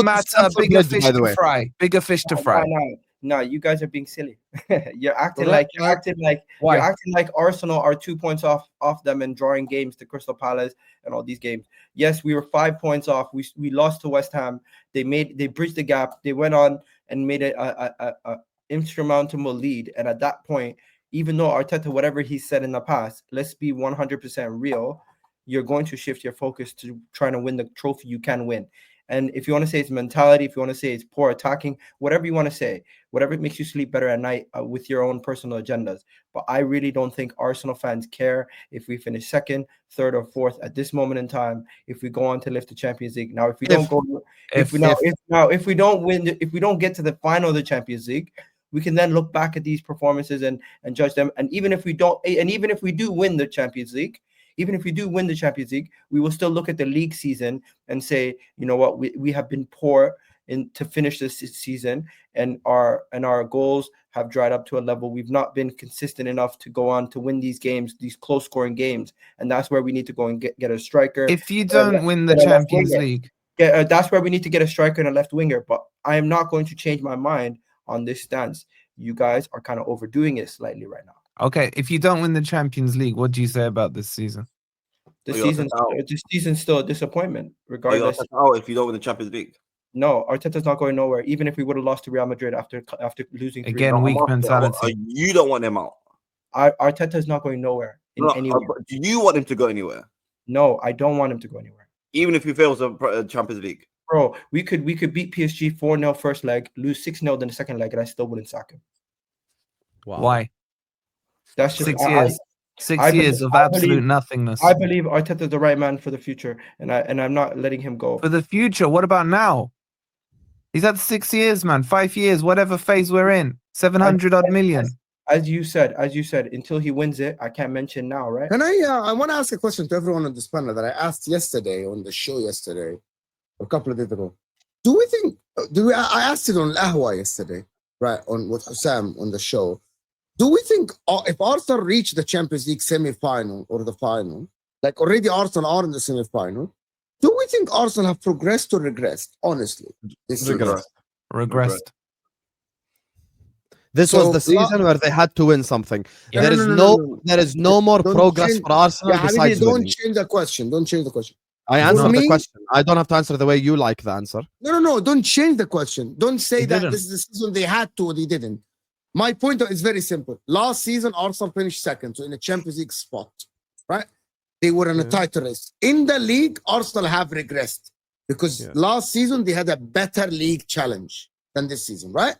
matter. Bigger fish by the to way. fry. Bigger fish to fry. No, you guys are being silly. You're acting Right, Why? like Arsenal are 2 points off them and drawing games to Crystal Palace and all these games. Yes, we were 5 points off. We lost to West Ham. They bridged the gap. They went on and made a insurmountable lead. And at that point, even though Arteta, whatever he said in the past, let's be 100% real, you're going to shift your focus to trying to win the trophy you can win. And if you want to say it's mentality, if you want to say it's poor attacking, whatever you want to say, whatever makes you sleep better at night with your own personal agendas. But I really don't think Arsenal fans care if we finish second, third, or fourth at this moment in time. If we go on to lift the Champions League, now if we don't win, if we don't get to the final of the Champions League, we can then look back at these performances and judge them. And even if we do win the Champions League. Even if we do win the Champions League, we will still look at the league season and say, you know what, we have been poor to finish this season, and our goals have dried up to a level we've not been consistent enough to go on to win these games, these close scoring games, and that's where we need to go and get a striker. If you don't win the Champions League, that's where we need to get a striker and a left winger. But I am not going to change my mind on this stance. You guys are kind of overdoing it slightly right now. Okay, if you don't win the Champions League, what do you say about this season? This season's still a disappointment, regardless. If you don't win the Champions League. No, Arteta's not going nowhere. Even if we would have lost to Real Madrid after losing 3-0. Again, weak mentality. You don't want him out. Arteta's not going nowhere. Anywhere. Do you want him to go anywhere? No, I don't want him to go anywhere. Even if he fails the Champions League. Bro, we could beat PSG 4-0 first leg, lose 6-0 in the second leg, and I still wouldn't sack him. Wow. Why? That's just 6 years. 6 years of absolute nothingness. I believe Arteta's the right man for the future, and I'm not letting him go. For the future, what about now? He's had 6 years, man. 5 years, whatever phase we're in. 700 odd million. As you said, until he wins it, I can't mention now, right? And I want to ask a question to everyone on this panel that I asked yesterday on the show a couple of days ago. I asked it on Ahwa yesterday, right, with Hussam on the show. Do we think if Arsenal reach the Champions League semi-final or the final, like already Arsenal are in the semi-final, do we think Arsenal have progressed or regressed? Honestly, Regressed. This was the season where they had to win something. Yeah, there is no more progress for Arsenal besides don't change the question. Don't change the question. I answered the question. I don't have to answer the way you like the answer. No. Don't change the question. Don't say that this is the season they had to or they didn't. My point is very simple. Last season, Arsenal finished second, so in a Champions League spot, right? They were in a title race. In the league, Arsenal have regressed because last season they had a better league challenge than this season, right?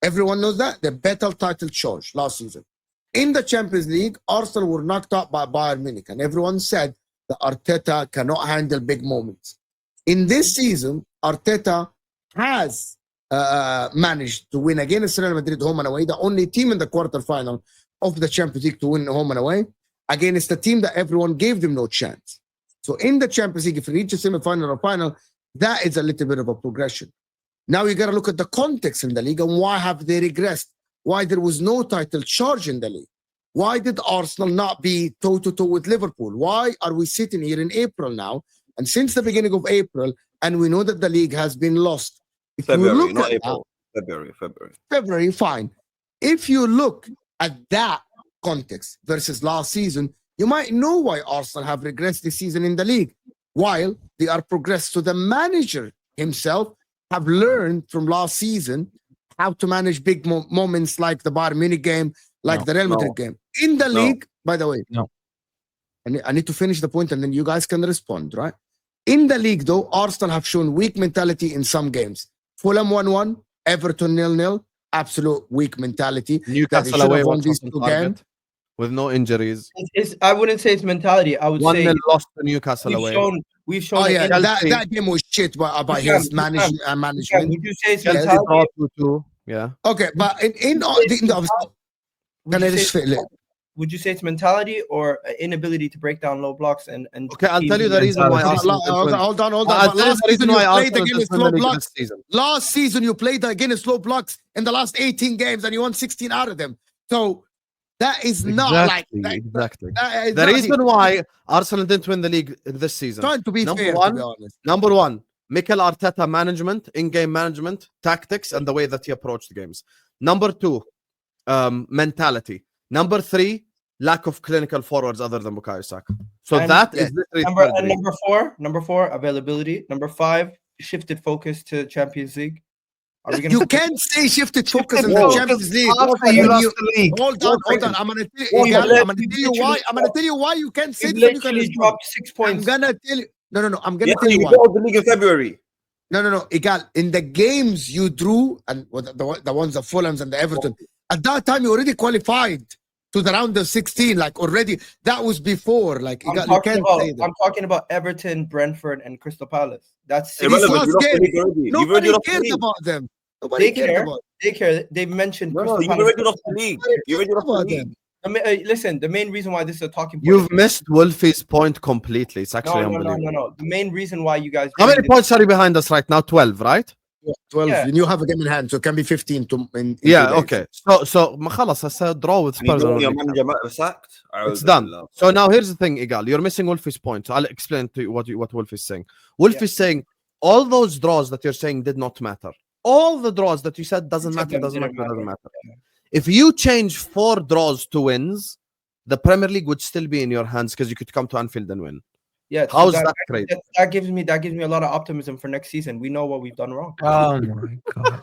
Everyone knows that. The better title charge last season. In the Champions League, Arsenal were knocked out by Bayern Munich, and everyone said that Arteta cannot handle big moments. In this season, Arteta has managed to win against Real Madrid home and away, the only team in the quarterfinal of the Champions League to win home and away, against a team that everyone gave them no chance. So in the Champions League, if you reach a semi-final or final, that is a little bit of a progression. Now you got to look at the context in the league and why have they regressed? Why there was no title charge in the league? Why did Arsenal not be toe-to-toe with Liverpool? Why are we sitting here in April now? And since the beginning of April, and we know that the league has been lost. If February, not April. February, fine. If you look at that context versus last season, you might know why Arsenal have regressed this season in the league, while they are progressed. So the manager himself have learned from last season how to manage big moments like the Bayern Munich game, like the Real Madrid game. In the league, by the way, I need to finish the point and then you guys can respond, right? In the league, though, Arsenal have shown weak mentality in some games. Fulham 1-1, Everton 0-0, absolute weak mentality. Newcastle away won these 2 games with no injuries. I wouldn't say it's mentality. I would say 1-0 lost to Newcastle away. We've shown. That game was shit by his management. Would you say it's mentality? Yeah. Okay, but would you say it's mentality or inability to break down low blocks and okay, I'll tell you the reason why. Hold on. Last season you played against low blocks in the last 18 games and you won 16 out of them. So that is not exactly. The reason why Arsenal didn't win the league this season. Trying to be fair, to be honest. Number one, Mikel Arteta management, in-game management, tactics, and the way that he approached games. Number 2, mentality. Number 3, lack of clinical forwards other than Bukayo Saka. So And- that is literally number four, availability. Number 5, shifted focus to Champions League. Are we gonna You can't say shifted focus in the focus Champions League. after you lost the league. Hold on. I'm gonna tell you. I'm gonna tell you why. I'm gonna tell you why you can't say We this. And you can literally respond. dropped 6 I'm points. gonna tell you. No. I'm gonna Yeah, tell you you why. got the league in February. No. Igal, in the games you drew, and the ones, the Fulhams and the Everton, at that time you already qualified to the round of 16. Like already, that was before. Like Igal, you can't say that. I'm talking about Everton, Brentford, and Crystal Palace. That's These Irrelevant. last You lost the games, league already. You've already nobody lost the cared league. about them. Nobody they cared care. about. They care. They mentioned No, Crystal you've Palace. already lost the league. You already lost the About league. them. Listen, the main reason why this is a talking point. You've missed Wolfie's point completely. It's actually unbelievable. No. The main reason why you guys. How many bring points are you behind us right now? 12, right? 12. Yeah. And you have a game in hand, so it can be 15 in Yeah, 2 days. okay. So ما خلص هسه draw with And you Spurs. know on your the weekend. manager sacked. It's done. So now here's the thing, Igal. You're missing Wolfie's point. So I'll explain to you what Wolf is saying. Wolf is saying all those draws that you're saying did not matter. All the draws that you said doesn't matter. If you change 4 draws to wins, the Premier League would still be in your hands because you could come to Anfield and win. Yeah. How's that great? That gives me a lot of optimism for next season. We know what we've done wrong. Oh my god.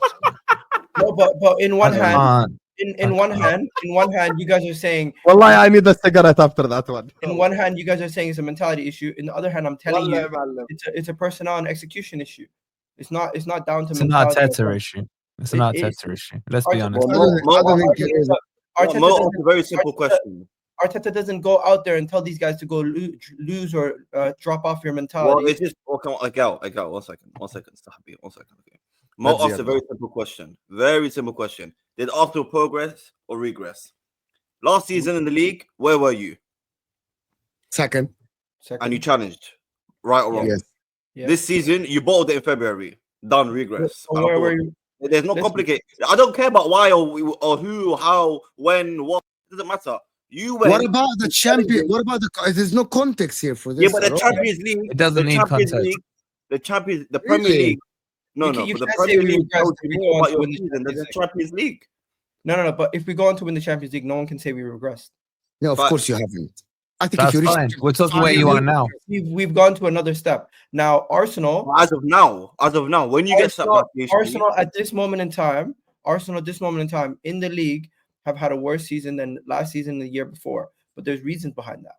No, but in one hand, Can't. in one hand, you guys are saying. Wallahi, I need a cigarette after that one. In one hand, you guys are saying it's a mentality issue. In the other hand, I'm telling you, it's a personnel and execution issue. It's not down to It's an mentality. Arteta issue. It's an It is. Arteta issue. Let's be honest. I don't think it is. Arteta Mo doesn't- asked a very simple question. Arteta doesn't go out there and tell these guys to go lose or drop off your Well, mentality. it's just Agal, 1 second, Sahabi, 1 second. Okay. Mo asked a very simple question. Very simple question. Did Arsenal progress or regress? Last season in the league, where were you? Second. And you challenged, right or wrong? Yes. Yeah. This season, you bottled it in February. Done, regress. So where were you? There's no Listen. complicated. I don't care about why or who, how, when, what. It doesn't matter. You went. What about the champion? What about there's no context here for this. Yeah, but the at all. Champions League. It doesn't the need Champions context. League, the Premier Really? League. No, You but the can't say Premier we League regressed tells if you we more go about on to your win the season than the Champions Champions League. No. But if we go on to win the Champions League, no one can say we regressed. No, of But- course you haven't. I think That's if you reach fine. We're talking where you are now. We've gone to another step. Now Arsenal, As of now, when you get Arsenal, back, Arsenal at this moment in time, in the league have had a worse season than last season and the year before. But there's reasons behind that.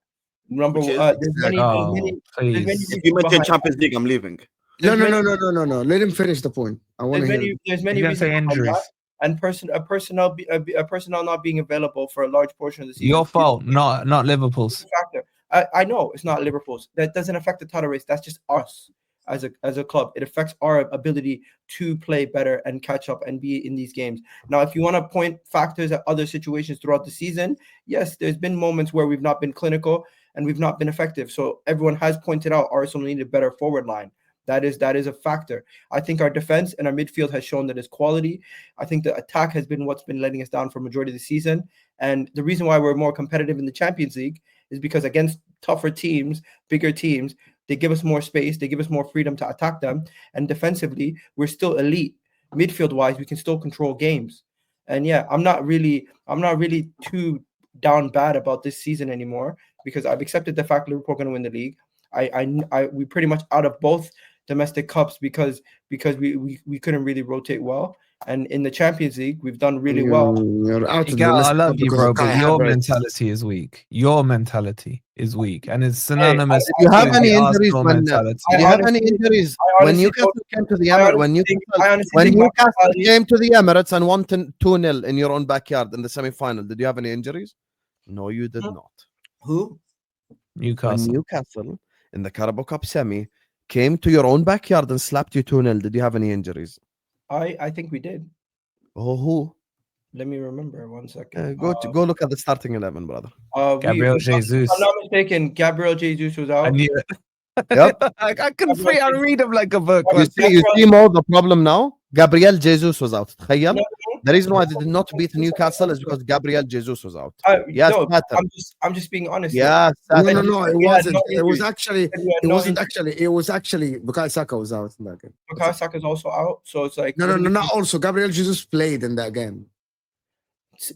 Number Which is- one, there's many, Oh, there's please. many if you mention behind Champions League, I'm leaving. No. There's Let him finish the point. I want to hear. There's many You're gonna reasons say behind injuries. that. And personnel not being available for a large portion of the season. Your fault, not Liverpool's. Factor. I know it's not Liverpool's. That doesn't affect the title race. That's just us as a club. It affects our ability to play better and catch up and be in these games. Now, if you want to point factors at other situations throughout the season, yes, there's been moments where we've not been clinical and we've not been effective. So everyone has pointed out Arsenal needed a better forward line. That is a factor. I think our defense and our midfield has shown that it's quality. I think the attack has been what's been letting us down for majority of the season. And the reason why we're more competitive in the Champions League is because against tougher teams, bigger teams, they give us more space, they give us more freedom to attack them. And defensively, we're still elite. Midfield-wise, we can still control games. And yeah, I'm not really too down bad about this season anymore because I've accepted the fact Liverpool are going to win the league. We pretty much out of both domestic cups because we couldn't really rotate well. And in the Champions League, we've done really well. You're out of the Miguel, list I love you, because bro, of Kai but your Havertz. mentality is weak. Your mentality is weak, and it's synonymous. Do you have with any the injuries Arsenal when mentality. do you have any honestly- injuries I when honestly Newcastle came to the Emirates? When Newcastle came to the Emirates and won 2-0 in your own backyard in the semi-final, did you have any injuries? No, you did not. Who? When Newcastle. Newcastle in the Carabao Cup semi came to your own backyard and slapped you 2-0, did you have any injuries? I think we did. Oh, who? Let me remember 1 second. Go look at the starting 11, brother. Gabriel Jesus. If I'm not mistaken, Gabriel Jesus was out. I knew it. Yep. I couldn't free. I read him like a book. You see Mo, the problem now? Gabriel Jesus was out. تخيل? The reason why they did not beat Newcastle is because Gabriel Jesus was out. Yes, no, matter. I'm just being honest. here. Yes, No, Satter. no, no. It We had wasn't. no It was injuries. actually. We had It no wasn't injuries. actually. It was actually Bukayo Saka was out in that game. Bukayo Saka is also out, so it's like No, what no, do no. we Not do? also. Gabriel Jesus played in that game.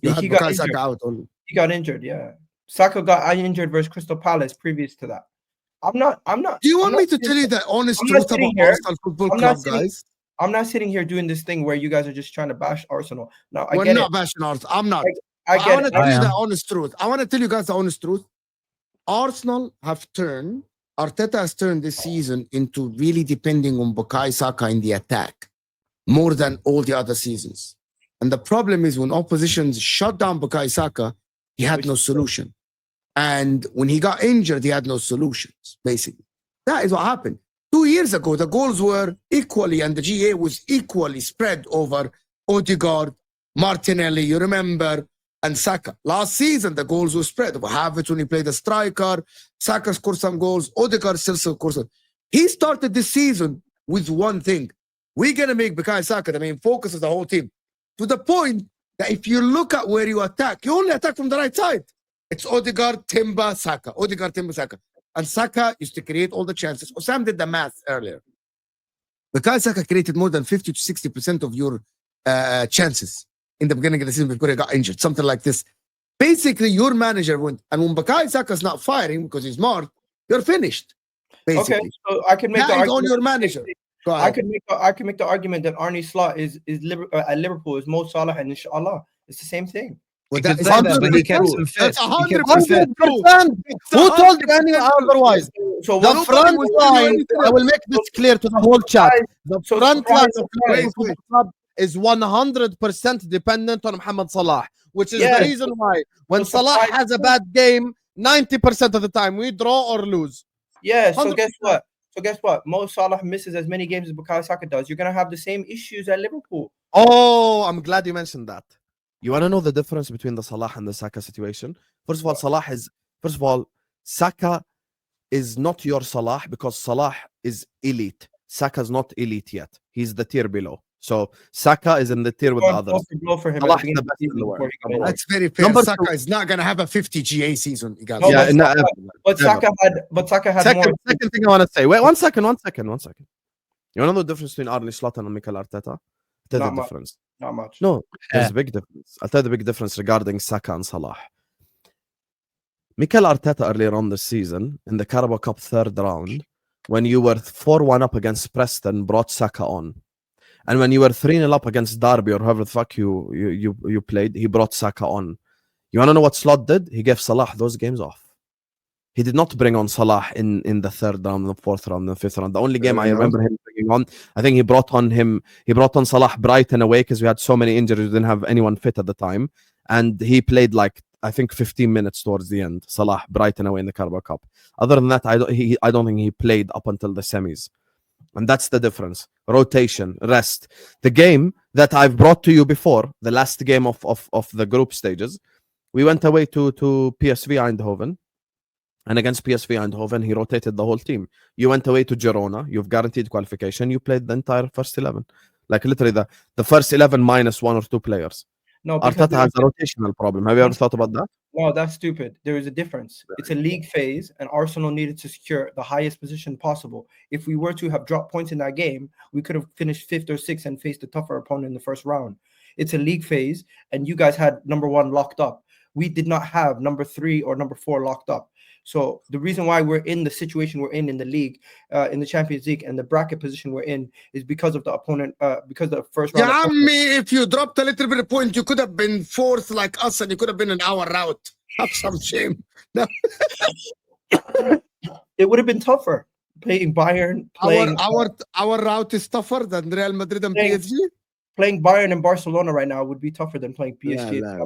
You had He got Bukayo injured. Saka out only. He got injured. Yeah, Saka got injured versus Crystal Palace previous to that. I'm not. Do you want I'm me not to sitting- tell you the honest I'm not truth sitting about here- Arsenal Football I'm not Club, sitting- guys? I'm not sitting here doing this thing where you guys are just trying to bash Arsenal. No, I We're get not it. bashing Arsenal. I'm not. I I get want it. to tell I you the am. honest truth. I want to tell you guys the honest truth. Arsenal have turned, Arteta has turned this season into really depending on Bukayo Saka in the attack more than all the other seasons. And the problem is when oppositions shut down Bukayo Saka, he had no solution. And when he got injured, he had no solutions, basically. That is what happened. 2 years ago, the goals were equally, and the GA was equally spread over Odegaard, Martinelli, you remember, and Saka. Last season, the goals were spread over Havertz when he played a striker. Saka scored some goals. Odegaard still scored some. He started this season with one thing. We're going to make Bukayo Saka the main focus of the whole team. To the point that if you look at where you attack, you only attack from the right side. It's Odegaard, Timber, Saka. Odegaard, Timber, Saka. And Saka used to create all the chances. Osam did the math earlier. Bukayo Saka created more than 50 to 60% of your chances in the beginning of the season before he got injured, something like this. Basically, your manager went, and when Bukayo Saka's not firing because he's smart, you're finished. Basically, Okay, so I can make that the is on argument. your manager. Go I ahead. can make the argument that Arnie Slot is at Liverpool is Mo Salah and Inshallah. It's the same thing. Well, You that could is say that, but he 100%. kept him fit. That's He kept him 100%. fit. 100%. Who told you any otherwise? So The what? front was telling you line, anything I will make this clear to the whole chat. The So front line of surprise. Liverpool Football Club is 100% dependent on Mohamed Salah, which is Yes. the reason why when So Salah surprise. has a bad game, 90% of the time we draw or lose. Yeah. So 100%. guess what? Mo Salah misses as many games as Bukayo Saka does. You're gonna have the same issues at Liverpool. Oh, I'm glad you mentioned that. You want to know the difference between the Salah and the Saka situation? First of all, Saka is not your Salah because Salah is elite. Saka's not elite yet. He's the tier below. So Saka is in the tier with the Going others. blow for blow for him. Salah At the is the beginning of best the in the season world. before he got injured. That's very fair. Number Saka two. is not going to have a 50 GA season. You guys. No, Yeah, but Saka had second more. thing I want to say. Wait, one second. You want to know the difference between Arne Slot and Mikel Arteta? Tell the Not much. difference. Not much. No, there's Yeah. a big difference. I'll tell you the big difference regarding Saka and Salah. Mikel Arteta earlier on this season in the Carabao Cup third round, when you were 4-1 up against Preston, brought Saka on. And when you were 3-0 up against Derby or whoever the fuck you played, he brought Saka on. You want to know what Slot did? He gave Salah those games off. He did not bring on Salah in the third round, the fourth round, the fifth round. The only game I remember him bringing on, I think he brought on Salah Brighton away because we had so many injuries, we didn't have anyone fit at the time. And he played like, I think 15 minutes towards the end. Salah Brighton away in the Carabao Cup. Other than that, I don't think he played up until the semis. And that's the difference. Rotation, rest. The game that I've brought to you before, the last game of the group stages, we went away to PSV Eindhoven. And against PSV Eindhoven, he rotated the whole team. You went away to Girona. You've guaranteed qualification. You played the entire first 11. Like literally the first 11 minus 1 or 2 players. No, because Arteta has a rotational problem. Have you ever thought about that? no, that's stupid. There is a difference. It's a league phase, and Arsenal needed to secure the highest position possible. If we were to have dropped points in that game, we could have finished 5th or 6th and faced a tougher opponent in the first round. It's a league phase, and you guys had number 1 locked up. We did not have number 3 or number 4 locked up. So the reason why we're in the situation we're in the league, in the Champions League, and the bracket position we're in is because of the opponent, because of the first round. Yeah, if you dropped a little bit of point, you could have been 4th like us, and you could have been an hour out. Have some shame. No. It would have been tougher playing Bayern, Our route is tougher than Real Madrid and Playing- PSG. playing Bayern and Barcelona right now would be tougher than playing PSG. La, la, la.